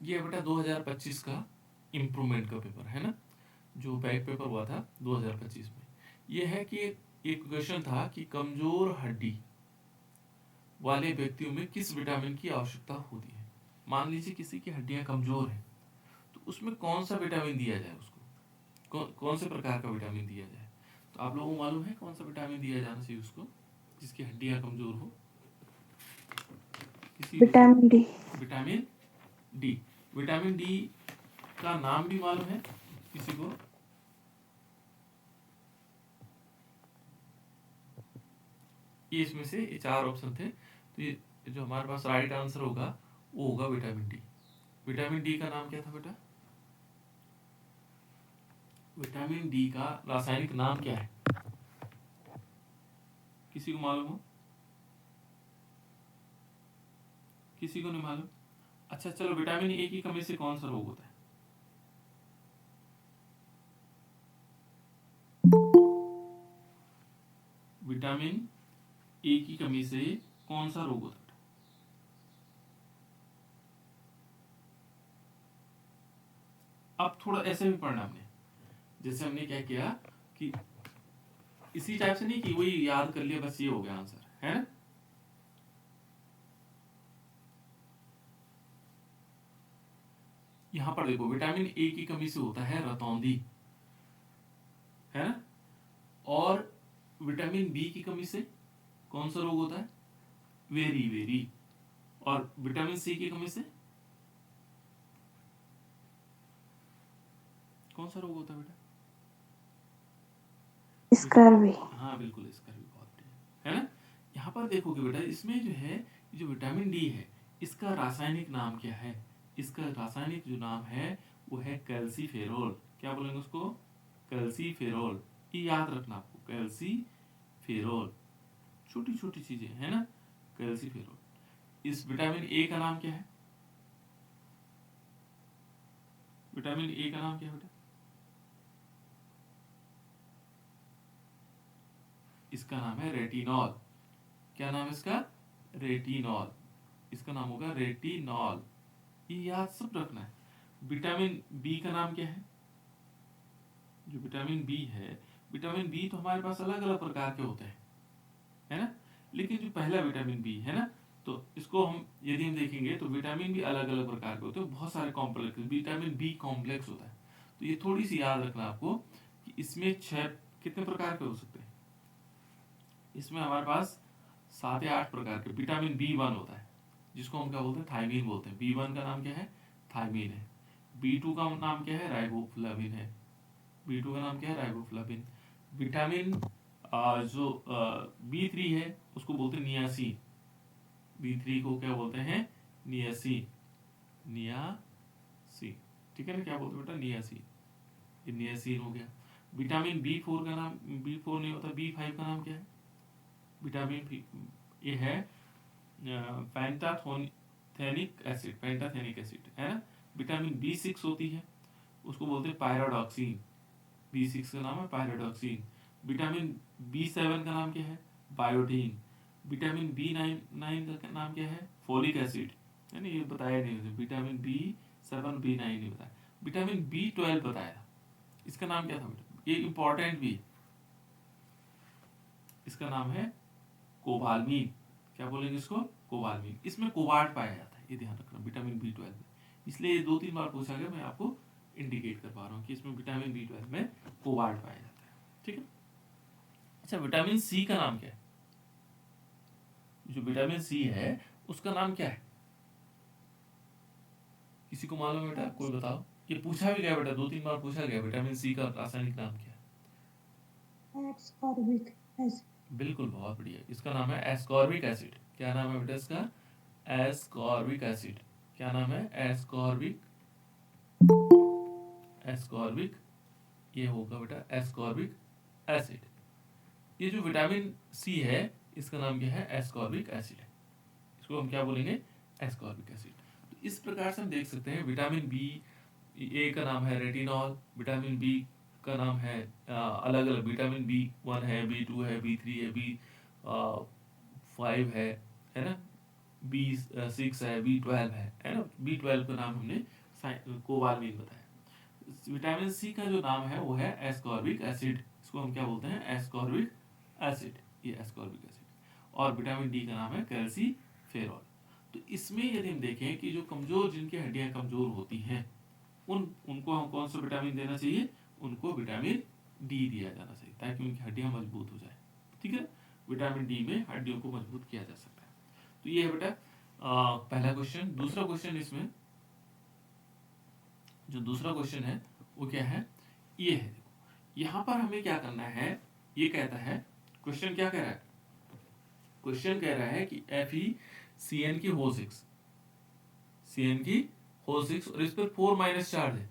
ये बेटा 2025 का इम्प्रूवमेंट का पेपर है ना, जो बैक पेपर हुआ था 2025 में। ये है कि एक क्वेश्चन था कि कमजोर हड्डी वाले व्यक्तियों में किस विटामिन की आवश्यकता होती है। मान लीजिए किसी की हड्डियां कमजोर हैं, तो उसमें कौन सा विटामिन दिया जाए उसको, कौन से प्रकार का विटामिन दिया जाए। तो आप लोगों को मालूम है कौन सा विटामिन दिया जाना चाहिए उसको जिसकी हड्डियां कमजोर हो। किसी vitamin D. Vitamin D. Vitamin D का नाम भी मालूम है किसी को? ये इसमें से ये 4 ऑप्शन थे, तो ये जो हमारे पास राइट आंसर होगा वो होगा विटामिन डी। विटामिन डी का नाम क्या था बेटा? विटामिन डी का रासायनिक नाम क्या है, किसी को मालूम हो? किसी को नहीं मालूम? अच्छा चलो, विटामिन ए की कमी से कौन सा रोग होता है? विटामिन ए की कमी से कौन सा रोग होता है? अब थोड़ा ऐसे भी पढ़ना हमने, जैसे हमने क्या किया कि इसी टाइप से नहीं कि वही याद कर लिया बस ये हो गया आंसर, है ना। यहां पर देखो विटामिन ए की कमी से होता है रतौंधी, है ना। और विटामिन बी की कमी से कौन सा रोग होता है? Very very. और विटामिन सी की कमी से कौन सा रोग होता है बेटा? स्कर्वी। हाँ बिल्कुल, इसका भी बहुत बढ़िया, है ना। यहाँ पर देखोगे बेटा, इसमें जो है जो विटामिन डी है इसका रासायनिक नाम क्या है? इसका रासायनिक जो नाम है वो है कैल्सीफेरोल। क्या बोलेंगे उसको? कैल्सीफेरोल। ये याद रखना आपको, कैल्सीफेरोल। छोटी छोटी चीजें है ना, कैल्सीफेरोल। इस विटामिन ए का नाम क्या है? विटामिन ए का नाम क्या है बेटा? इसका नाम है रेटिनॉल। क्या नाम है इसका? रेटिनॉल। इसका नाम होगा रेटिनॉल। ये याद सब रखना है। विटामिन बी का नाम क्या है? जो विटामिन बी है, विटामिन बी तो हमारे पास अलग अलग प्रकार के होते हैं, है ना। लेकिन जो पहला विटामिन बी है ना, तो इसको हम यदि हम देखेंगे तो विटामिन भी अलग अलग प्रकार के होते हैं, बहुत सारे कॉम्प्लेक्स, विटामिन बी कॉम्प्लेक्स होता है। तो ये थोड़ी सी याद रखना आपको कि इसमें 6 कितने प्रकार के हो सकते हैं। इसमें हमारे पास 7 या 8 प्रकार के विटामिन बी वन होता है, जिसको हम क्या बोलते हैं? थायमीन बोलते हैं। बी वन का नाम क्या है? थायमीन है। बी टू का नाम क्या है? राइबोफ्लाविन है। बी टू का नाम क्या है? राइबोफ्लाविन। विटामिन जो बी थ्री है उसको बोलते हैं नियासिन। बी थ्री को क्या बोलते हैं? नियासिन। नियासिन, ठीक है ना। क्या बोलते हैं बेटा? नियासिन। ये नियासिन हो गया। विटामिन बी फोर का नाम, बी फोर नहीं होता, बी फाइव का नाम क्या है? विटामिन ये है पेंटाथेनिक एसिड, पेंटाथेनिक एसिड, है ना। विटामिन बी सिक्स होती है, उसको बोलते हैं पायरोडॉक्सिन। बी सिक्स का नाम है पायरोडॉक्सिन। विटामिन बी सेवन का नाम क्या है? Biotin. Vitamin B nine nine का नाम क्या है? फोलिक एसिड, है ना। ये बताया नहीं मुझे, vitamin B seven B nine नहीं बताया। विटामिन बी ट्वेल्व बताया, इसका नाम क्या था बेटा? ये इंपॉर्टेंट भी, इसका नाम है कोबालमीन। क्या बोलेंगे इसको? कोबालमीन। इसमें कोबाल्ट पाया जाता है, ये ध्यान रखना, विटामिन बी ट्वेल्व में। इसलिए 2-3 बार पूछा गया, मैं आपको इंडिकेट कर पा रहा हूँ कि इसमें विटामिन बी ट्वेल्व में कोबाल्ट पाया जाता है, ठीक है। अच्छा, विटामिन सी का नाम क्या है? जो विटामिन सी है उसका नाम क्या है? किसी को मालूम है बेटा? कोई बताओ। ये पूछा भी गया बेटा, 2-3 बार पूछा गया, विटामिन सी का रासायनिक नाम क्या है? Ascorbic acid. बिल्कुल, बहुत बढ़िया। इसका नाम है एस्कॉर्बिक एसिड। क्या नाम है बेटा इसका? Ascorbic acid. क्या नाम है? एस्कॉर्बिक, एस्कॉर्बिक, ये होगा बेटा एस्कॉर्बिक एसिड। ये जो विटामिन सी है इसका नाम क्या है? एस्कॉर्बिक एसिड है। इसको हम क्या बोलेंगे? Ascorbic acid. तो इस प्रकार से हम देख सकते हैं विटामिन बी ए का नाम है रेटिनॉल, विटामिन बी का नाम है अलग अलग, विटामिन बी वन है, बी टू है, बी थ्री है, बी फाइव है ना। B6 है, B12 है ना। B12 का नाम हमने कोबालमिन बताया। विटामिन सी का जो नाम है वो है एस्कॉर्बिक एसिड, इसको हम क्या बोलते हैं, एस्कॉर्बिक एसिड, ये एस्कॉर्बिक एसिड। और विटामिन डी का नाम है कैल्सीफेरॉल। तो इसमें यदि हम देखें कि जो कमजोर, जिनकी हड्डियां कमजोर होती हैं, उनको हम कौन सा विटामिन देना चाहिए, उनको विटामिन डी दिया जाना चाहिए, ताकि उनकी हड्डियां मजबूत हो जाए। ठीक है, विटामिन डी में हड्डियों को मजबूत किया जा सकता है। तो ये है बेटा पहला क्वेश्चन। दूसरा क्वेश्चन, इसमें जो दूसरा क्वेश्चन है वो क्या है, ये है। देखो यहाँ पर हमें क्या करना है, ये कहता है, क्वेश्चन क्या कह रहा है, क्वेश्चन कह रहा है कि FeCN की होल 6, CN की होल 6 और इस पर 4 माइनस चार्ज है,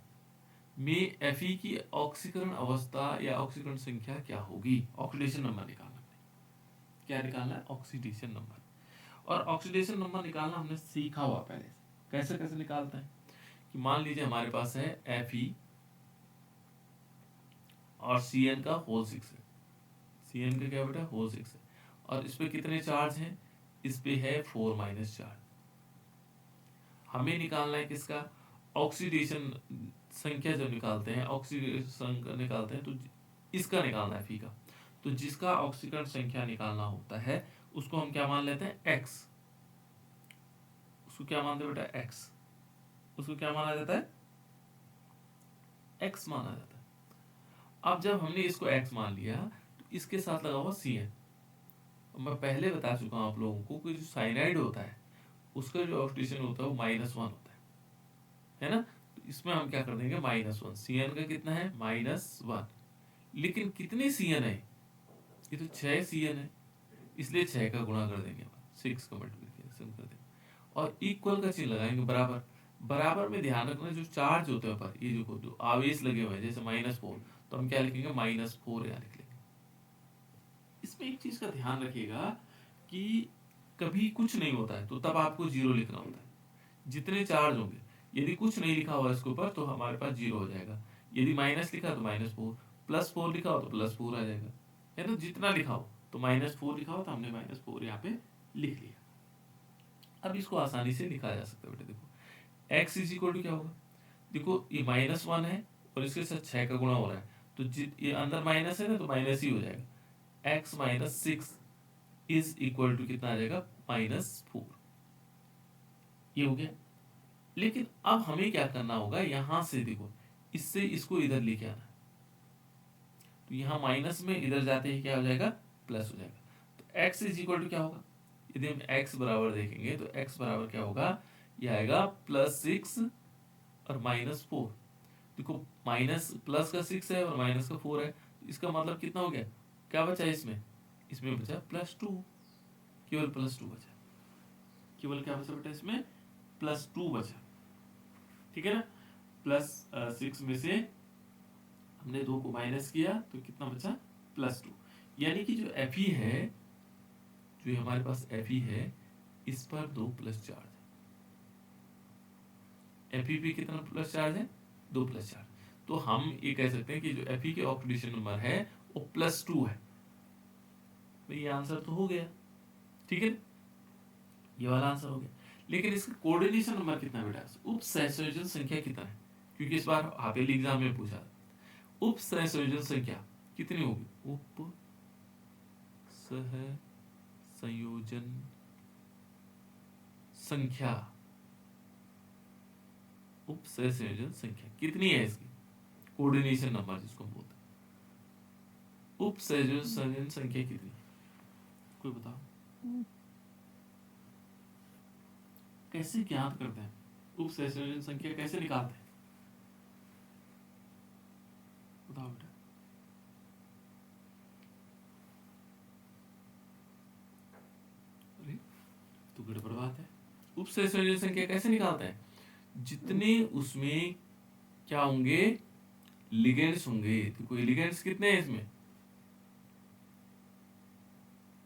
में Fe की ऑक्सीकरण अवस्था या ऑक्सीकरण संख्या क्या होगी। ऑक्सीडेशन नंबर निकालना, क्या निकालना है, ऑक्सीडेशन नंबर। और ऑक्सीडेशन नंबर निकालना हमने सीखा हुआ पहले से, कैसे कैसे निकालते हैं, कि मान लीजिए हमारे पास है Fe और Cn का होल 6 है, Cn का क्या बेटा, होल 6 है, और इस पे कितने चार्ज हैं, इस पे है 4 माइनस चार्ज। हमें निकालना है किसका, ऑक्सीडेशन संख्या। जब निकालते हैं ऑक्सीडेशन निकालते हैं तो इसका निकालना है Fe का। तो जिसका ऑक्सीकरण संख्या निकालना होता है उसको हम क्या मान लेते हैं, x। उसको क्या मानते हैं बेटा, x। उसको क्या माना जाता है, x माना जाता है। अब जब हमने इसको x मान लिया तो इसके साथ लगा हुआ Cn। मैं पहले बता चुका हूं आप लोगों को कि जो साइनाइड होता है उसका जो ऑक्सीडेशन होता है वो -1 होता है ना। तो इसमें हम क्या कर देंगे, -1। Cn का कितना है, -1। लेकिन कितने Cn है, ये तो 6 Cn है, इसलिए 6 का गुणा कर देंगे, 6 का मल्टीप्लिकेशन कर देंगे, और इक्वल का चिन्ह लगाएंगे बराबर। बराबर में ध्यान रखना जो चार्ज होते हैं पर, ये जो आवेश लगे हुए हैं, जैसे -4, तो हम क्या लिखेंगे, -4 यहाँ लिख लेंगे। इसमें एक चीज का ध्यान रखिएगा कि कभी कुछ नहीं होता है तो तब आपको 0 लिखना होता है। जितने चार्ज होंगे, यदि कुछ नहीं लिखा हुआ इसके ऊपर तो हमारे पास 0 हो जाएगा। यदि माइनस लिखा तो -4, +4 लिखा हो तो +4 आ जाएगा, है ना। जितना लिखा हो, तो -4 लिखा हो तो हमने -4 यहाँ पे लिख लिया। अब इसको आसानी से लिखा जा सकता है बेटा। देखो x इज इक्वल टू क्या होगा, देखो ये -1 है और इसके साथ 6 का गुणा हो रहा है, तो ये अंदर माइनस है ना, तो माइनस ही हो जाएगा। x - 6 इज इक्वल टू कितना आ जाएगा, -4। ये हो गया। लेकिन अब हमें क्या करना होगा, यहां से देखो, इससे इसको इधर लेके आना है, तो यहाँ माइनस में इधर जाते ही क्या हो जाएगा, प्लस हो जाएगा। तो x इज इक्वल टू क्या होगा, यदि हम x बराबर देखेंगे तो x बराबर क्या होगा, ये आएगा +6 और -4। देखो माइनस प्लस का 6 है और माइनस का 4 है, तो इसका मतलब कितना हो गया, क्या बचा इसमें, इसमें बचा +2, केवल +2 बचा, केवल क्या बचा बेटा, इसमें +2 बचा। ठीक है ना, +6 में से हमने 2 को माइनस किया तो कितना बचा, +2। यानी कि जो Fe है, जो हमारे पास Fe है, इस पर 2 प्लस चार्ज है। Fe पे कितना प्लस चार्ज है, 2 प्लस चार्ज। तो हम ये कह सकते हैं कि जो Fe के ऑक्सीडेशन नंबर है वो +2 है। तो ये आंसर तो हो गया, ठीक है, ये वाला आंसर हो गया। लेकिन इसका कोऑर्डिनेशन नंबर कितना बेटा, उप सहसंयोजन संख्या कितना है, क्योंकि इस बार हाफेली एग्जाम में पूछा। उप सहसंयोजन संख्या कितनी होगी, उप सहसंयोजन संख्या, उप सहसंयोजन संख्या कितनी है, इसकी कोऑर्डिनेशन नंबर जिसको हम बोलते हैं, उप सहसंयोजन संख्या कितनी, कोई बताओ कैसे ज्ञात करते हैं, उप सहसंयोजन संख्या कैसे निकालते हैं, बताओ बेटा। अरे तो गड़बड़ बात है, उप सहसंयोजन संख्या कैसे निकालते हैं, जितने उसमें क्या होंगे, लिगेंड्स होंगे। तो कोई लिगेंड्स कितने हैं इसमें,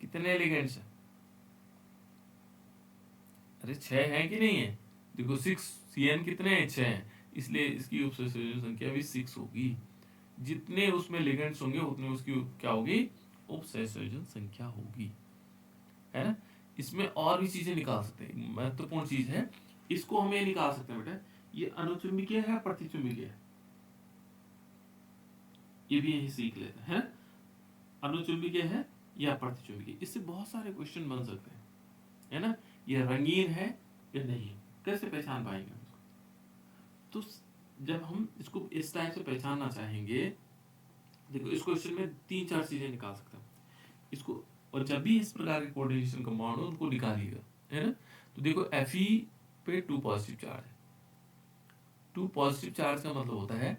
कितने लिगेंड्स हैं, अरे 6 हैं कि नहीं है, देखो 6, Cn कितने हैं, 6 हैं, इसलिए इसकी उप सहसंयोजन संख्या भी 6 होगी। जितने उसमें लिगेंड्स होंगे उतने उसकी क्या होगी, उप सहसंयोजन संख्या होगी, है ना। इसमें और भी चीजें निकाल सकते हैं, महत्वपूर्ण चीज है, इसको हम ये निकाल सकते हैं बेटा, ये अनुचुंबकीय है प्रतिचुंबकीय है, ये भी यही सीख लेते हैं, अनुचुंबकीय है या प्रतिचुंबकीय, इससे बहुत सारे क्वेश्चन बन सकते हैं, है ना। ये रंगीन है या नहीं, कैसे पहचान पाएंगे उसको? तो जब हम इसको इस टाइप से पहचानना चाहेंगे, देखो इस क्वेश्चन में 3-4 चीजें निकाल सकते हैं इसको, और जब भी इस प्रकार के कोऑर्डिनेशन कंपाउंड हो उनको निकालिएगा, है ना। तो देखो Fe पे 2 पॉजिटिव चार्ज है, 2 पॉजिटिव चार्ज का मतलब होता है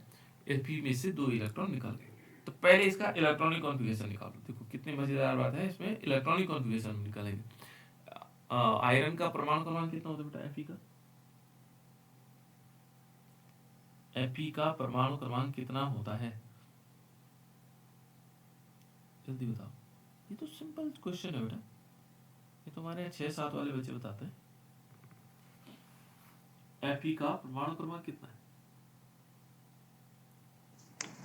Fe में से 2 इलेक्ट्रॉन निकल गए। तो पहले इसका इलेक्ट्रॉनिक कॉन्फ़िगरेशन निकालो, देखो कितनी मजेदार बात है, इसमें इलेक्ट्रॉनिक कॉन्फ़िगरेशन निकालेंगे। आयरन का परमाणु क्रमांक कितना होता है बेटा Fe का? Fe का परमाणु क्रमांक कितना होता है, जल्दी बताओ। ये तो सिंपल क्वेश्चन है बेटा, ये तो हमारे 6-7 वाले बच्चे बताते हैं। Fe का परमाणु क्रमांक कितना है?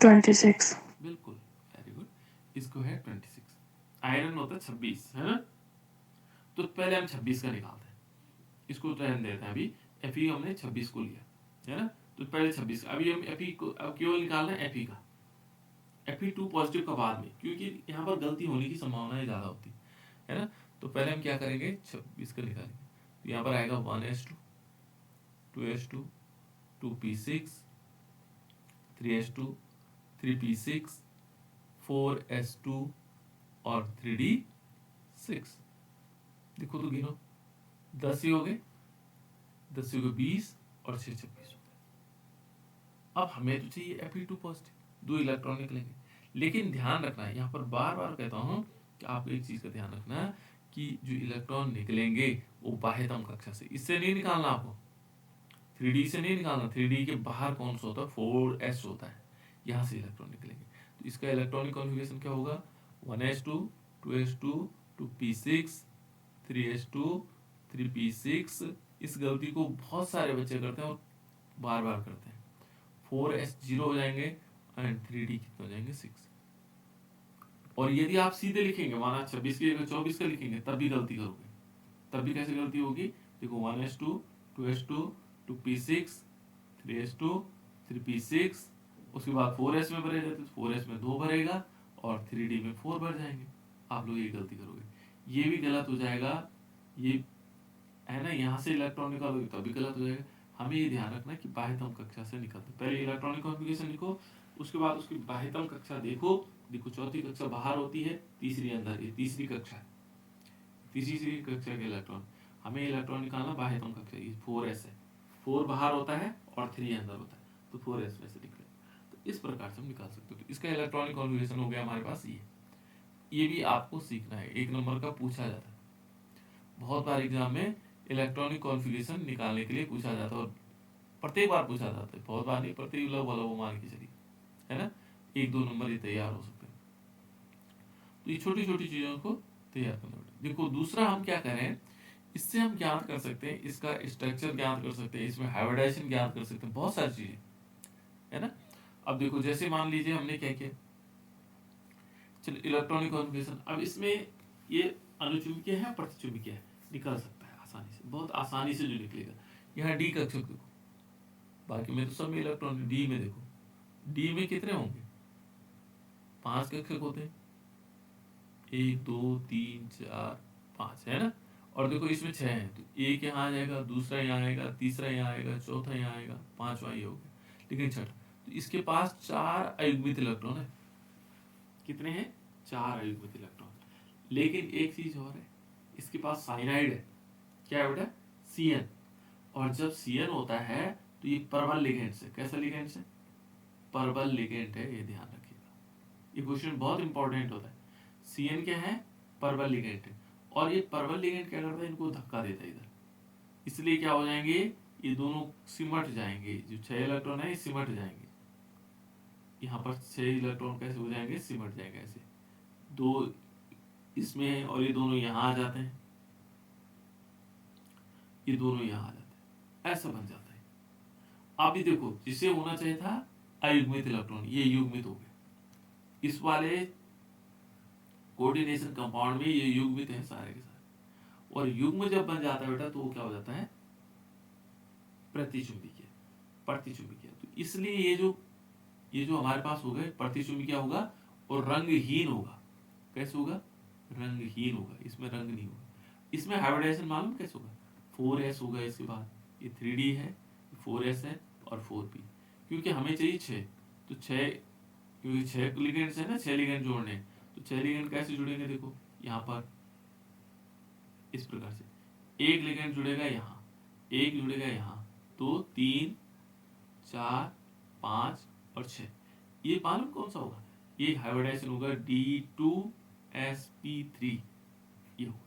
26। बिल्कुल, वेरी गुड, इसको है 26। आयरन होता है 26, है ना। तो पहले हम 26 का निकालते हैं, इसको रहने देते हैं अभी। Fe हमने 26 को लिया, है ना। तो पहले 26, अभी हम Fe को अब केवल निकालना है Fe का, Fe2 पॉजिटिव का बाद में, क्योंकि यहाँ पर गलती होने की संभावना ज़्यादा होती है ना। तो पहले हम क्या करेंगे, 26 का निकालेंगे, तो यहाँ पर आएगा 1s2, 2s2, 2p6, 3s2, 3p6, 4s2 और 3d6। देखो तो गिनो, 10 ही हो गए, 10 हो गए 20 और 6 26 हो गए। अब हमें तो चाहिए Fe2 पॉजिटिव, 2 इलेक्ट्रॉन निकलेंगे, लेकिन ध्यान रखना है, यहाँ पर बार बार कहता हूँ कि आपको एक चीज का ध्यान रखना है कि जो इलेक्ट्रॉन निकलेंगे वो बाह्यतम कक्षा से, इससे नहीं निकालना आपको, 3D से नहीं निकालना। 3D के बाहर कौन सा होता है, 4s होता है, यहाँ से इलेक्ट्रॉन निकलेंगे। तो इसका इलेक्ट्रॉनिक कॉन्फ़िगरेशन क्या होगा, 1s2, 2s2, 2p6, 3s2, 3p6। इस गलती को बहुत सारे बच्चे करते हैं और बार बार करते हैं। 4s 0 हो जाएंगे एंड 3d कितने हो जाएंगे, 6। और यदि आप सीधे लिखेंगे, माना 26 की जगह 24 का लिखेंगे, तब भी गलती करोगे। तब भी कैसे गलती होगी, देखो 1s2, 2s2, 2p6, 3s2, 3p6, उसके बाद 4s में भरे जाते, 4s में 2 भरेगा और 3d में 4 भर जाएंगे। आप लोग ये गलती करोगे, ये भी गलत हो जाएगा, ये है ना, यहाँ से इलेक्ट्रॉन निकालोगे तब भी गलत हो जाएगा। हमें ये ध्यान रखना है कि बाह्यतम कक्षा से निकलते, पहले इलेक्ट्रॉनिक कॉन्फ़िगरेशन लिखो, उसके बाद उसकी बाह्यतम कक्षा देखो। देखो चौथी कक्षा बाहर होती है, तीसरी अंदर, ये तीसरी कक्षा है, तीसरी कक्षा के इलेक्ट्रॉन, हमें इलेक्ट्रॉन निकालना बाह्यतम कक्षा, ये 4s है, 4 बाहर होता है और 3 अंदर होता है, तो 4s में से निकले। तो इस प्रकार से हम निकाल सकते हो। तो इसका इलेक्ट्रॉनिक कॉन्फ़िगरेशन हो गया हमारे पास ये भी आपको सीखना है, 1 नंबर का पूछा जाता है बहुत बार एग्जाम में, इलेक्ट्रॉनिक कॉन्फ़िगरेशन निकालने के लिए पूछा जाता है, और प्रत्येक बार पूछा जाता है, बहुत बार नहीं, प्रत्येक लगभग मान के चलिए, है ना, 1-2 नंबर ये तैयार हो सकते हैं। तो ये छोटी छोटी चीजों को तैयार करना बेटा। देखो दूसरा हम क्या करें, इससे हम ज्ञात कर सकते हैं, इसका स्ट्रक्चर ज्ञात कर सकते हैं, इसमें हाइब्रिडाइजेशन ज्ञात कर सकते हैं, बहुत सारी चीजें, है ना। अब देखो जैसे मान लीजिए हमने क्या किया, चलो इलेक्ट्रॉनिक कॉन्फ़िगरेशन, अब इसमें ये अनुचुंबकीय है प्रतिचुंबकीय है, निकल सकता है आसानी से, बहुत आसानी से जो निकलेगा। यहाँ डी कक्षक देखो, बाकी में तो सब में इलेक्ट्रॉन, डी में देखो, डी में कितने होंगे, 5 कक्षक होते हैं, 1 2 3 4 5, है ना। और देखो इसमें 6 है, तो एक यहाँ आ जाएगा, दूसरा यहाँ आएगा, तीसरा यहाँ आएगा, चौथा यहाँ आएगा, 5वां ये हो गया, लेकिन छठा, तो इसके पास 4 अयुग्मित इलेक्ट्रॉन है। कितने हैं, 4 अयुग्मित इलेक्ट्रॉन। लेकिन एक चीज और है, इसके पास साइनाइड है, क्या है बेटा, Cn। और जब Cn होता है तो ये परबल लिगेंड से, कैसा लिगेंड से, परबल लिगेंड है, ये ध्यान रखिएगा, ये क्वेश्चन बहुत इंपॉर्टेंट होता है। Cn क्या है, परबल लिगेंड है, और ये परबल लिगेंड क्या करता है, इनको धक्का देता है इधर, इसलिए क्या हो जाएंगे, ये दोनों सिमट जाएंगे, जो 6 इलेक्ट्रॉन है ये सिमट जाएंगे, यहाँ पर 6 इलेक्ट्रॉन कैसे हो जाएंगे, सिमट जाएंगे ऐसे, 2 इसमें है और ये दोनों यहाँ आ जाते हैं, ये दोनों यहाँ आ जाते हैं, ऐसा बन जाता है। अब ये देखो, जिसे होना चाहिए था अयुग्मित इलेक्ट्रॉन, ये युग्मित हो गए, इस वाले कोऑर्डिनेशन कंपाउंड में ये युग्मित है सारे के सारे, और युग्म जब बन जाता है बेटा तो वो क्या हो जाता है, प्रतिचुंबकीय, प्रतिचुंबकीय। तो इसलिए ये जो हमारे पास होगा प्रतिचुंबकीय होगा और रंगहीन होगा। कैसे होगा, रंगहीन होगा, इसमें रंग नहीं होगा। इसमें हाइब्रिडाइजेशन मालूम कैसे होगा, 4s होगा, इसके बाद ये 3d है, 4s है और 4p, क्योंकि हमें चाहिए 6, तो 6, क्योंकि 6 लिगेंड्स है ना, 6 लिगेंड जोड़ने हैं, तो 6 लिगेंड कैसे जुड़ेंगे, देखो यहाँ पर इस प्रकार से एक लिगेंड जुड़ेगा यहाँ, एक जुड़ेगा यहाँ, तो 3 4 5 और 6, ये मालूम कौन सा होगा, ये हाइब्रिडाइजेशन होगा D2sp3, ये होगा।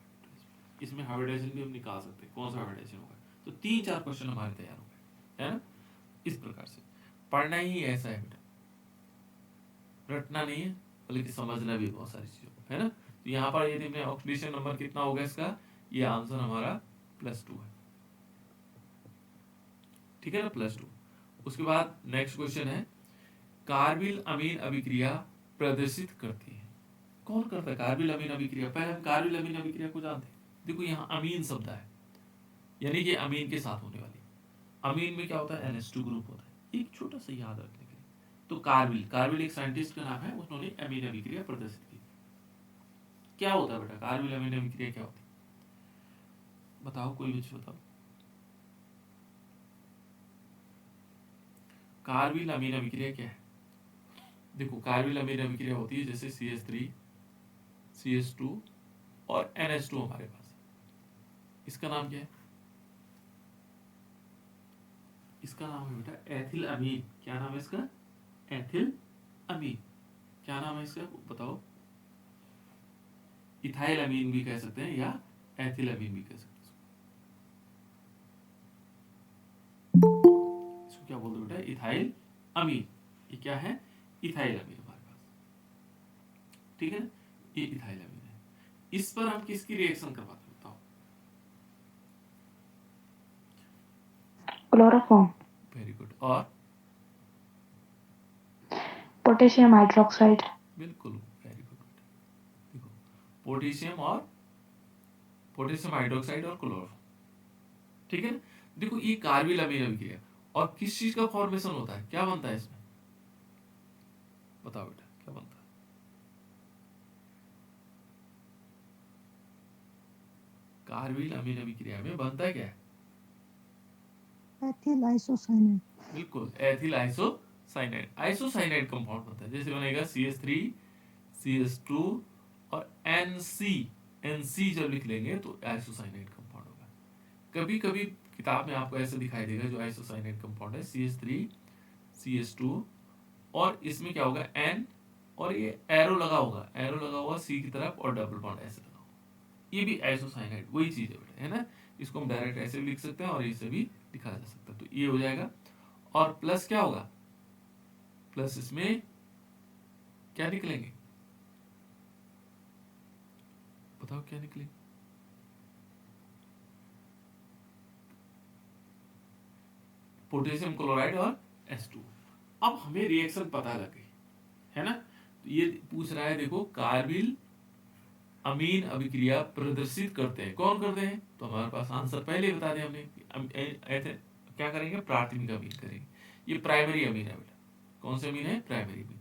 इसमें हाइब्रिडाइजेशन भी हम निकाल सकते हैं, कौन सा हाइब्रिडाइजेशन होगा। तो 3-4 क्वेश्चन हमारे तैयार हो गए, है ना। इस प्रकार से पढ़ना ही ऐसा है बेटा, रटना नहीं है बल्कि समझना भी बहुत सारी चीजों को, है ना। तो यहाँ पर यदि मैं ऑक्सीडेशन नंबर कितना होगा इसका, ये आंसर हमारा +2 है, ठीक है ना, +2। उसके बाद नेक्स्ट क्वेश्चन है, कार्बिल अमीन अभिक्रिया प्रदर्शित करती है। कौन करता है कार्बिल अमीन अभिक्रिया, पहले हम कार्बिल अमीन अभिक्रिया को जानते हैं। देखो यहाँ अमीन शब्द है, यानी कि अमीन के साथ होने वाली, अमीन में क्या होता है, NH2 ग्रुप होता है, एक छोटा सा याद रखने के लिए। तो कार्बिल, कार्बिल एक साइंटिस्ट का नाम है, उन्होंने अमीन अभिक्रिया प्रदर्शित की। क्या होता है बेटा कार्बिल अमीन अभिक्रिया, क्या होती है, बताओ, कोई बच्चे बताओ। कार्बिल अमीन अभिक्रिया क्या है, देखो कार्बिल अमीन अभिक्रिया होती है जैसे CH3 CH2 और NH2 हमारे पास, इसका नाम क्या है, इसका नाम है बेटा एथिल अमीन। क्या नाम है इसका, एथिल अमीन। क्या नाम है इसका बताओ, इथाइल अमीन भी कह सकते हैं या एथिल अमीन भी कह सकते हैं। इसको क्या बोलते हैं बेटा, इथाइल अमीन। ये क्या है, इथाइल अमीन हमारे पास, ठीक है ना, ये इथाइल अमीन है। इस पर हम किसकी रिएक्शन करवाते हैं बताओ, क्लोरोफॉर्म, वेरी गुड, और पोटेशियम हाइड्रोक्साइड, बिल्कुल वेरी गुड। देखो पोटेशियम और पोटेशियम हाइड्रोक्साइड और क्लोरोफॉर्म, ठीक है ना। देखो ये कार्बिल अमीन अभिक्रिया, और किस चीज का फॉर्मेशन होता है, क्या बनता है इसमें, बताओ बेटा क्या बनता है, कार्बिल अमीन अभिक्रिया में बनता है क्या है, एथिल आइसोसाइनेट, बिल्कुल एथिल आइसोसाइनाइड, आइसोसाइनाइड कंपाउंड बनता है। जैसे बनेगा CH3 CH2 और NC जब लिख लेंगे तो आइसोसाइनाइड कंपाउंड होगा। कभी कभी किताब में आपको ऐसे दिखाई देगा जो आइसोसाइनाइड कंपाउंड है, CH3 CH2 और इसमें क्या होगा N, और ये एरो लगा होगा, एरो लगा होगा C की तरफ और डबल बॉन्ड ऐसे लगा होगा, ये भी आइसोसाइनाइड वही चीज है बेटा, है ना। इसको हम डायरेक्ट ऐसे भी लिख सकते हैं और इसे भी लिखा जा सकता है, तो ये हो जाएगा। और प्लस क्या होगा, प्लस इसमें क्या निकलेंगे, बताओ क्या निकलेंगे, पोटेशियम क्लोराइड और H2। अब हमें रिएक्शन पता लग गई, है ना। तो ये पूछ रहा है, देखो कार्बिल अमीन अभिक्रिया प्रदर्शित करते हैं, कौन करते हैं, तो हमारे पास आंसर पहले ही बता दिया हमने, क्या करेंगे, प्राथमिक अमीन करेंगे। ये प्राइमरी अमीन है बेटा, कौन से अमीन है, प्राइमरी अमीन।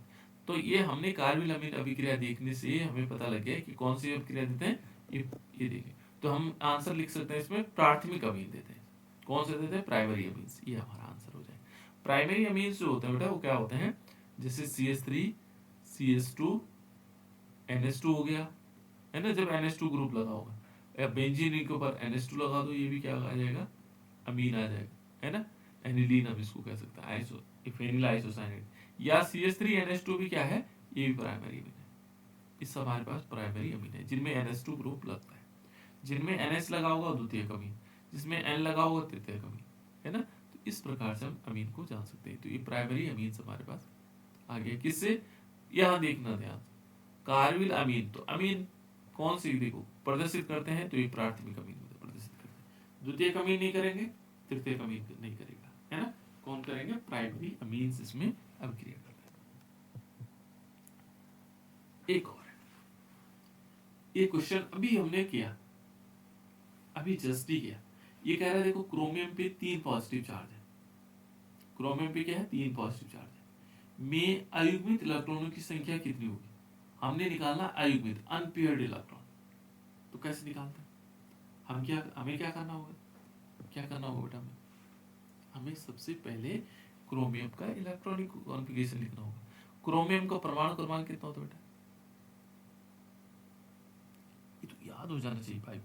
तो ये हमने कार्बिल अमीन अभिक्रिया देखने से हमें पता लग गया कि कौन सी अभिक्रिया देते हैं, ये देखें, तो हम आंसर लिख सकते हैं इसमें प्राथमिक अमीन देते हैं। कौन से देते हैं, प्राइमरी अमीन्स, ये हमारा आंसर हो जाएगा। प्राइमरी अमीन्स जो होते हैं बेटा वो क्या होते हैं, जैसे CH3 CH2 NH2 हो गया, है ना। जब NH2 ग्रुप लगा होगा, या बेंजीन के ऊपर NH2 लगा दो, ये भी क्या आ जाएगा, अमीन आ जाएगा, है ना। एनिलीन हम इसको कह सकते हैं, आइसो फेनिल आइसोसाइनेट। या CH3 NH2 भी क्या है, ये भी प्राइमरी अमीन है। इस सब हमारे पास प्राइमरी अमीन है जिनमें NH2 ग्रुप लगता है। जिनमें NH लगा होगा द्वितीयक अमीन, जिसमें N लगा होगा तृतीयक अमीन, है ना। तो इस प्रकार से हम अमीन को जान सकते हैं। तो ये प्राइमरी अमीन हमारे पास आ गया, किससे, यहाँ देखना ध्यान, कार्बिल अमीन। तो अमीन कौन सी देखो प्रदर्शित करते हैं, तो ये प्राथमिक अमीन प्रदर्शित करते हैं। द्वितीयक अमीन नहीं करेंगे, तृतीयक अमीन नहीं करेगा, है ना। कौन करेंगे, प्राइमरी अमीन इसमें अभिक्रिया करते हैं। एक और है, ये क्वेश्चन अभी हमने किया, अभी जस्ट ही किया। ये कह रहा है देखो क्रोमियम पे 3 पॉजिटिव चार्ज है, क्रोमियम पे क्या है 3 पॉजिटिव चार्ज है, में अयुग्मित इलेक्ट्रॉनों की संख्या कितनी होगी, हमने निकालना अयुग्मित अनपेयर्ड इलेक्ट्रॉन। तो कैसे निकालते हैं, हमें क्या करना होगा, बेटा हमें सबसे पहले क्रोमियम का इलेक्ट्रॉनिक कॉन्फ़िगरेशन लिखना होगा। क्रोमियम का परमाणु क्रमांक कितना होता है बेटा, ये तो याद हो जाना चाहिए भाई,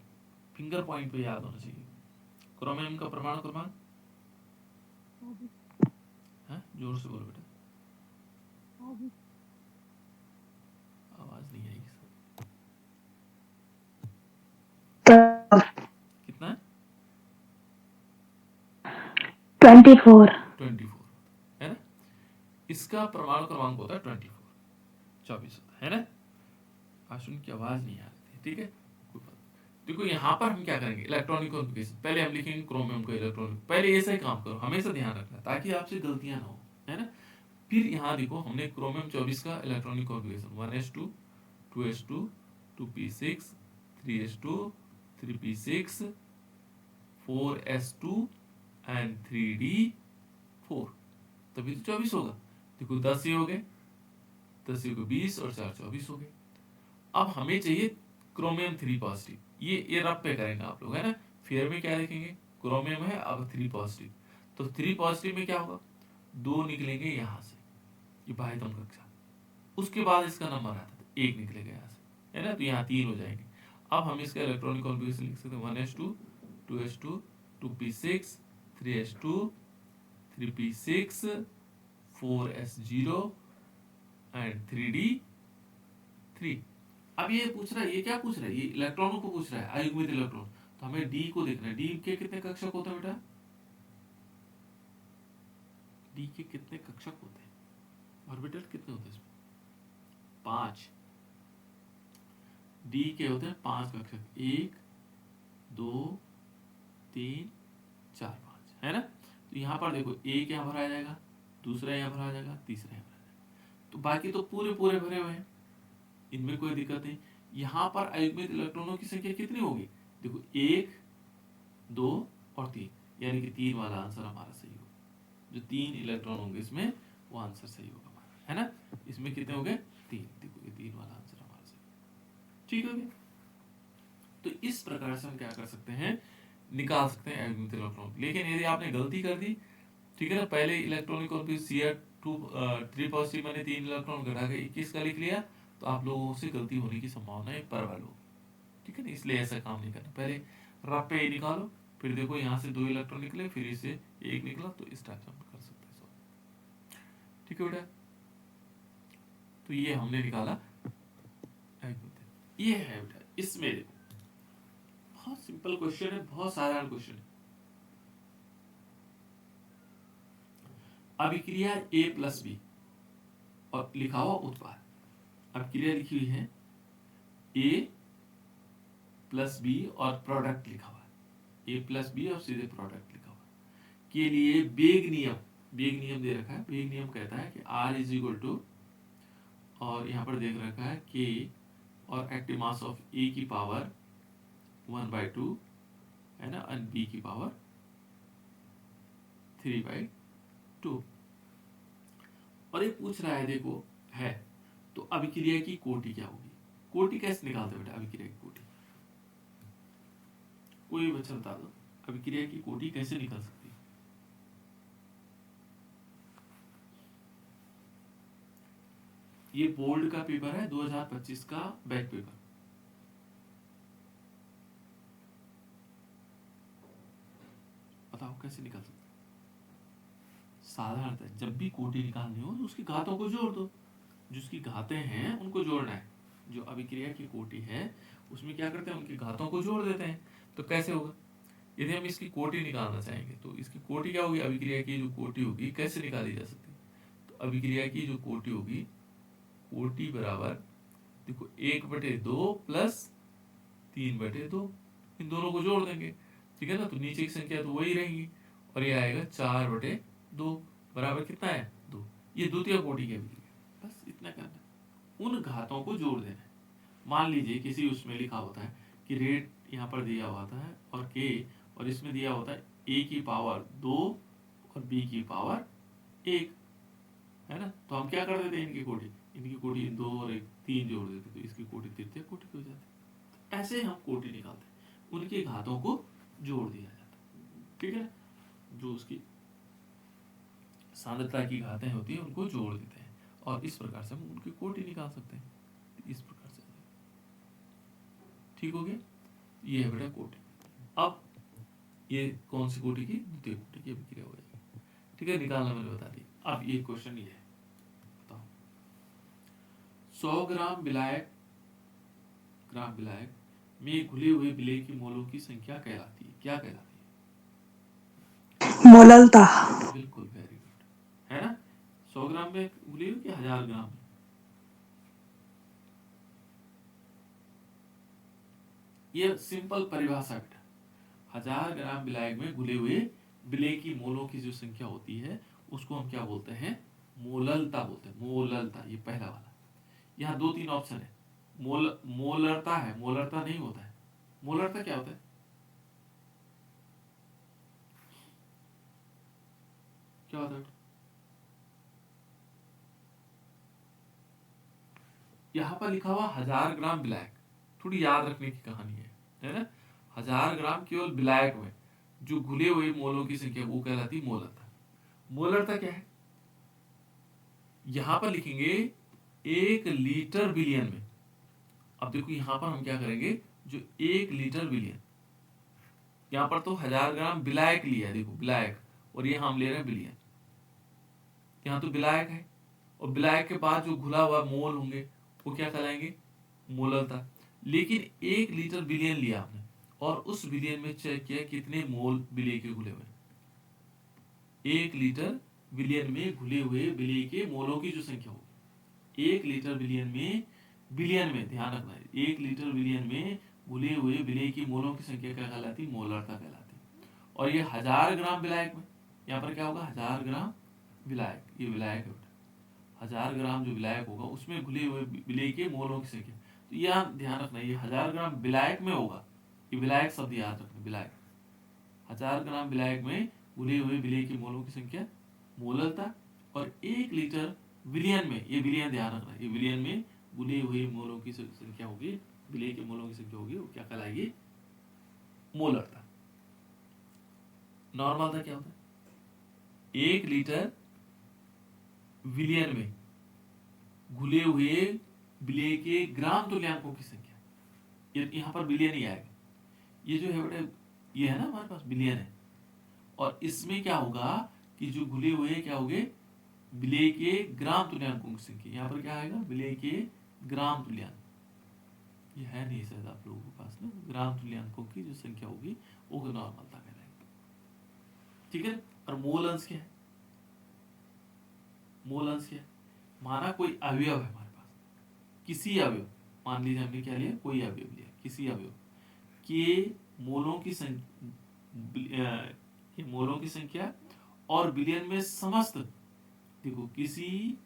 फिंगर पॉइंट पे याद होना चाहिए। क्रोमियम का परमाणु क्रमांक, जोर से बोलो बेटा, आवाज नहीं आएगी सर। कितना है 24 है ना, इसका परमाणु क्रमांक होता है 24 होता है ना। आशुन की आवाज नहीं आ रही थी, ठीक है कोई बात नहीं। देखो यहाँ पर हम क्या करेंगे, इलेक्ट्रॉनिक कॉन्फ़िगरेशन पहले हम लिखेंगे क्रोमियम का इलेक्ट्रॉनिक, पहले ऐसा ही काम करो, हमेशा ध्यान रखना ताकि आपसे गलतियां ना हो, है ना। फिर यहाँ देखो हमने क्रोमियम 24 का electronic configuration 1s2 2s2 2p6 3s2 3p6 4s2 and 3d4, तभी तो 24 होगा। देखो 10 ही हो गए, 10 को 20 और 4 24 हो गए। अब हमें चाहिए क्रोमियम 3 पॉजिटिव, ये रब पे करेंगे आप लोग, है ना। फिर में क्या लिखेंगे, क्रोमियम है अब 3 पॉजिटिव, तो 3 पॉजिटिव में क्या होगा, 2 निकलेंगे यहाँ से, ये बाह्यतम कक्षा, उसके बाद इसका नंबर आता है 1 निकलेगा यहाँ से, है ना, तो यहाँ 3 हो जाएंगे। अब हम इसका इलेक्ट्रॉनिक कॉन्फ़िगरेशन लिख सकते हैं 1s2 2s2 2p6 3s2 3p6 4s0 and 3d3। अब ये पूछ रहा है, ये क्या पूछ रहा है, ये इलेक्ट्रॉनों को पूछ रहा है, अयुग्मित इलेक्ट्रॉन। तो हमें डी को देखना है, डी के कितने कक्षक होते हैं बेटा, डी के कितने कक्षक होते हैं, ऑर्बिटल कितने होते हैं इसमें, 5। डी के होते हैं 5 कक्षक, 1 2 3 4 5, है ना। तो यहाँ पर देखो एक यहाँ भरा जाएगा, दूसरा यहाँ भरा जाएगा, तीसरा यहाँ भरा जाएगा, तो बाकी तो पूरे पूरे भरे हुए हैं, इनमें कोई दिक्कत नहीं। यहाँ पर अयुग्मित इलेक्ट्रॉनों की संख्या कितनी होगी, देखो 1 2 और 3, यानी कि 3 वाला आंसर हमारा सही होगा। जो 3 इलेक्ट्रॉन होंगे इसमें वो आंसर सही होगा हमारा, है ना। इसमें कितने हो गए 3, देखो ये 3 वाला आंसर हमारा सही, ठीक हो गया। तो इस प्रकार से हम क्या कर सकते हैं, निकाल सकते हैं अयुग्मित इलेक्ट्रॉन। लेकिन यदि आपने गलती कर दी, ठीक है ना, पहले इलेक्ट्रॉनिक कॉन्फ़िगरेशन Cr2 3 पॉजिटिव मैंने 3 इलेक्ट्रॉन घटा के 21 का लिख लिया, तो आप लोगों से गलती होने की संभावना है प्रबल हो, ठीक है ना, इसलिए ऐसा काम नहीं करना। पहले रफ पे निकालो, फिर देखो यहाँ से 2 इलेक्ट्रॉन निकले, फिर इसे 1 निकला, तो इस टाइप से हम कर सकते हैं, ठीक है बेटा। तो ये हमने निकाला, ये है बेटा। इसमें देखो बहुत सिंपल क्वेश्चन है, बहुत साधारण क्वेश्चन है। अभिक्रिया A प्लस बी और लिखा हुआ उत्पाद, अभिक्रिया लिखी हुई है A प्लस बी और प्रोडक्ट लिखा हुआ है, A प्लस बी और सीधे प्रोडक्ट लिखा हुआ है के लिए वेग नियम दे रखा है। वेग नियम कहता है कि R इज इक्वल टू, और यहाँ पर देख रखा है K और एक्टिव मास ऑफ A की पावर 1/2, है ना, और B की पावर 3/2। और ये पूछ रहा है देखो है, तो अभिक्रिया की कोटि क्या होगी, कोटि कैसे निकालते बेटा, अभिक्रिया की कोटि कोई बच्चा बता दो, अभिक्रिया की कोटि कैसे निकल सकती है। ये बोर्ड का पेपर है 2025 का बैक पेपर, बताओ कैसे निकल सकते। साधारणतः जब भी कोटि निकालनी हो तो उसकी घातों को जोड़ दो, जिसकी घातें हैं उनको जोड़ना है। जो अभिक्रिया की कोटि है उसमें क्या करते हैं, उनकी घातों को जोड़ देते हैं। तो कैसे होगा, यदि हम इसकी कोटि निकालना चाहेंगे तो इसकी कोटि क्या होगी, अभिक्रिया की जो कोटि होगी कैसे निकाली जा सकती है, तो अभिक्रिया की जो कोटि होगी, कोटि बराबर देखो 1/2 प्लस 3/2, इन दोनों को जोड़ देंगे, ठीक है ना, तो नीचे की संख्या तो वही रहेगी, और ये आएगा 4/2 बराबर कितना है 2। ये द्वितीय कोटि की अभिक्रिया, बस इतना करना, उन घातों को जोड़ देना है। मान लीजिए किसी उसमें लिखा होता है कि रेट यहाँ पर दिया हुआ था और k, और इसमें दिया होता है a की पावर 2 और b की पावर 1, है ना। तो हम क्या कर देते हैं, इनकी कोटि 2 और 1 3 जोड़ देते, तो इसकी कोटि तृतीय कोटि की हो जाती। ऐसे हम कोटि निकालते हैं, उनके घातों को जोड़ दिया जाता है, ठीक है। जो उसकी सांद्रता की घातें होती हैं उनको जोड़ देते हैं, और इस प्रकार से हम उनकी कोटि निकाल सकते हैं, इस प्रकार से। ठीक हो गया, ये है बेटा कोटि। अब ये कौन सी कोटि की, द्वितीय कोटि की अभिक्रिया हो जाएगी, ठीक है। निकालना मैंने बता दिया। अब ये क्वेश्चन ये है, बताओ 100 ग्राम विलायक में घुले हुए विलेय की मोलों की संख्या कहलाती है, क्या कहलाती मोललता। है? बिल्कुल, वेरी गुड, है ना। 100 ग्राम में घुली हुई कि 1000 ग्राम में? ये सिंपल परिभाषा बेटा, 1000 ग्राम विलायक में घुले हुए विलेय की मोलों की जो संख्या होती है उसको हम क्या बोलते हैं, मोललता बोलते हैं। मोललता, ये पहला वाला। यहाँ 2-3 ऑप्शन है, मोलरता है, मोलरता नहीं होता है। मोलरता क्या होता है? क्या होता है? यहाँ पर लिखा हुआ 1000 ग्राम विलायक, थोड़ी याद रखने की कहानी है ना। 1000 ग्राम केवल विलायक में जो घुले हुए मोलों की संख्या वो कहलाती मोलरता। मोलरता क्या है? यहां पर लिखेंगे 1 लीटर विलियन में। अब देखो यहां पर हम क्या करेंगे, जो 1 लीटर विलियन, यहां पर तो 1000 ग्राम विलायक लिया है, देखो विलायक, और ये हम ले रहे हैं विलियन। यहां तो विलायक है, और विलायक के बाद जो घुला हुआ मोल होंगे वो क्या कहलाएंगे, मोलरता। लेकिन 1 लीटर विलियन लिया आपने, और उस विलियन में चेक किया कितने मोल विलेय के घुले हुए। 1 लीटर विलियन में घुले हुए विलेय के मोलों की जो संख्या होगी, 1 लीटर विलियन में ध्यान रखना है, 1 लीटर विलियन में घुले हुए विलेय की मोलों की संख्या क्या कहलाती, मोलरता कहलाती। और ये 1000 ग्राम विलायक में, यहाँ पर क्या होगा, 1000 ग्राम विलायक, ये विलायक है, 1000 ग्राम जो विलायक होगा उसमें घुले हुए विलेय के मोलों की संख्या। तो यह ध्यान रखना, ये 1000 ग्राम विलायक में होगा, ये विलायक शब्द याद रखना, विलायक। 1000 ग्राम विलायक में घुले हुए विलेय के मोलों की संख्या मोलरता, और 1 लीटर विलियन में, ये विलियन ध्यान रखना, ये विलियन में घुले हुए मोलों की संख्या होगी, विलेय के मोलों की संख्या होगी, वो क्या कहलाएगी, मोलरता। नॉर्मलता क्या होता है, 1 लीटर विलियन में घुले हुए विलेय के ग्राम तुल्यांकों की संख्या, ये यहाँ पर बिलियन ही आएगा। ये जो है बेटा, ये है ना हमारे पास बिलियन है, और इसमें क्या होगा कि जो घुले हुए क्या होंगे, विलेय के ग्राम तुल्यांकों की संख्या। यहाँ पर क्या आएगा, विलेय के ग्राम तुल्यांक, ये है नहीं शायद आप लोगों के पास ना, ग्राम तुल्यांकों की जो संख्या होगी वो नॉर्मलता कहलाएगी, ठीक है। और मोल अंश क्या है, मोल अंश क्या है, माना कोई अवयव है हमारे पास, किसी अवयव, मान लीजिए हमने क्या लिया, कोई अवयव लिया, किसी अवयव के मोलों की संख्या और विलयन में समस्त, देखो किसी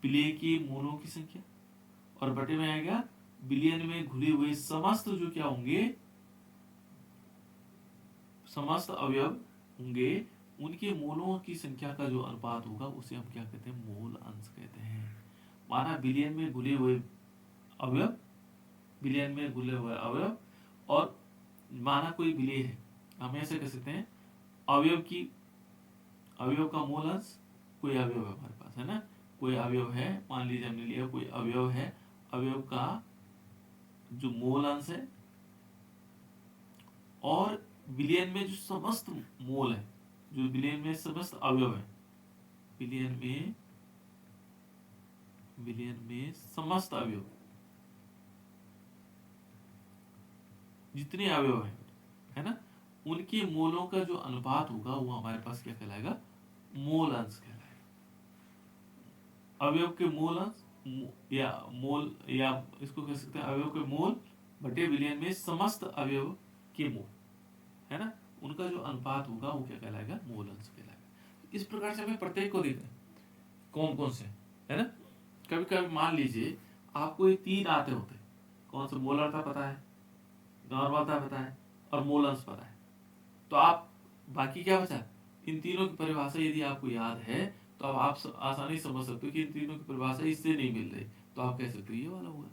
विलेय के मोलों की संख्या, और बटे में आएगा विलयन में घुले हुए समस्त जो क्या होंगे, समस्त अवयव होंगे, उनके मोलों की संख्या का जो अनुपात होगा उसे हम क्या कहते हैं, मोल अंश कहते हैं। माना विलयन में घुले हुए अवयव, विलयन में घुले हुए अवयव, और माना कोई विलेय है, हम ऐसे कह सकते हैं अवयव का मोल अंश, कोई अवयव है हमारे पास, है ना, कोई अवयव है, मान लीजिए हमने लिया कोई अवयव है, अवयव का जो मोल अंश है, और विलयन में जो समस्त मोल है, जो विलयन में समस्त अवयव है, विलयन में समस्त अवयव, जितने अवयव है ना, उनके मोलों का जो अनुपात होगा वो हमारे पास क्या कहलाएगा, मोल अंश कहलाएगा। अवयव के मोल अंश या मोल, या इसको कह सकते हैं अवयव के मोल बटे विलयन में समस्त अवयव के मोल, है ना, उनका जो अनुपात होगा वो क्या कहलाएगा, मोल अंश कहलाएगा। इस प्रकार से हमें प्रत्येक को देखना है कौन कौन से, है ना। कभी कभी मान लीजिए आपको ये 3 आते होते, कौन सा, मोलरता पता है, नॉर्मलता पता है और मोलर्स पता है, तो आप बाकी क्या बचा, इन तीनों की परिभाषा यदि आपको याद है तो अब आप आसानी समझ सकते हो कि इन तीनों की परिभाषा इससे नहीं मिल रही, तो आप कह सकते हो ये वाला होगा।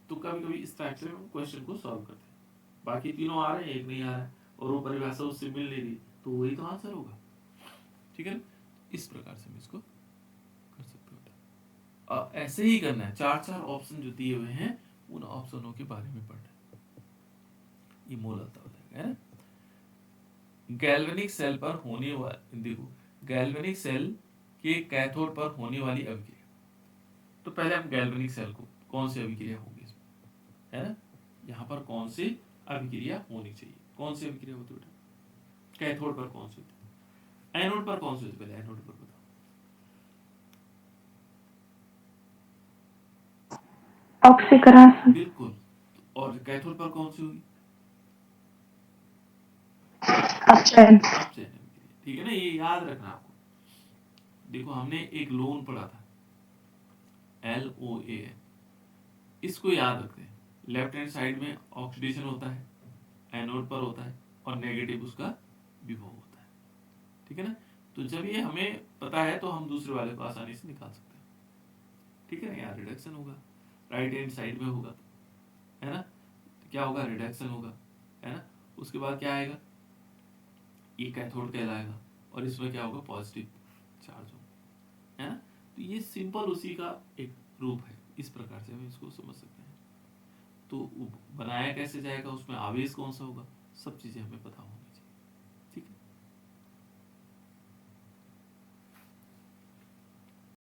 तो कभी कभी इस टाइप से हम क्वेश्चन को सॉल्व करते हैं, बाकी तीनों आ रहे हैं एक नहीं आ रहा है और वो परिभाषा उससे मिल नहीं रही, तो वही तो आंसर होगा। ठीक है ना, इस प्रकार से हम इसको कर सकते हो। अब ऐसे ही करना है, चार चार ऑप्शन जो दिए हुए हैं उन ऑप्शनों के बारे में पढ़ना है, ये मूलतः हो जाएगा, है ना। गैल्वेनिक सेल पर होने वाली, देखो गैल्वेनिक सेल के कैथोड पर होने वाली अभिक्रिया, तो पहले हम गैल्वेनिक सेल को कौन सी अभिक्रिया होगी इसमें, है ना, यहाँ पर कौन सी अभिक्रिया होनी चाहिए, कौन सी अभिक्रिया होती है बेटा, कैथोड पर कौन सी होती है, एनोड पर कौन सी होती है, पहले एनोड पर बताओ। ऑक्सीकरण। बिल्कुल, और कैथोड पर कौन सी होगी, अपचयन। अपचयन अभिक्रिया, ठीक है ना, ये याद रखना आपको। देखो हमने एक लोन पढ़ा था, LOAN, इसको याद रखते हैं, लेफ्ट हैंड साइड में ऑक्सीडेशन होता है, एनोड पर होता है, और नेगेटिव उसका विभव होता है, ठीक है ना। तो जब ये हमें पता है तो हम दूसरे वाले को आसानी से निकाल सकते हैं, ठीक है ना। यहाँ रिडक्शन होगा, राइट हैंड साइड में होगा, है ना, तो क्या होगा, रिडक्शन होगा, है ना। उसके बाद क्या आएगा, ये कैथोड कहलाएगा, और इसमें क्या होगा, पॉजिटिव चार्ज होगा, है ना। तो ये सिंपल उसी का एक रूप है, इस प्रकार से हम इसको समझ सकते हैं। तो बनाया कैसे जाएगा, उसमें आवेश कौन सा होगा, सब चीजें हमें पता होंगी।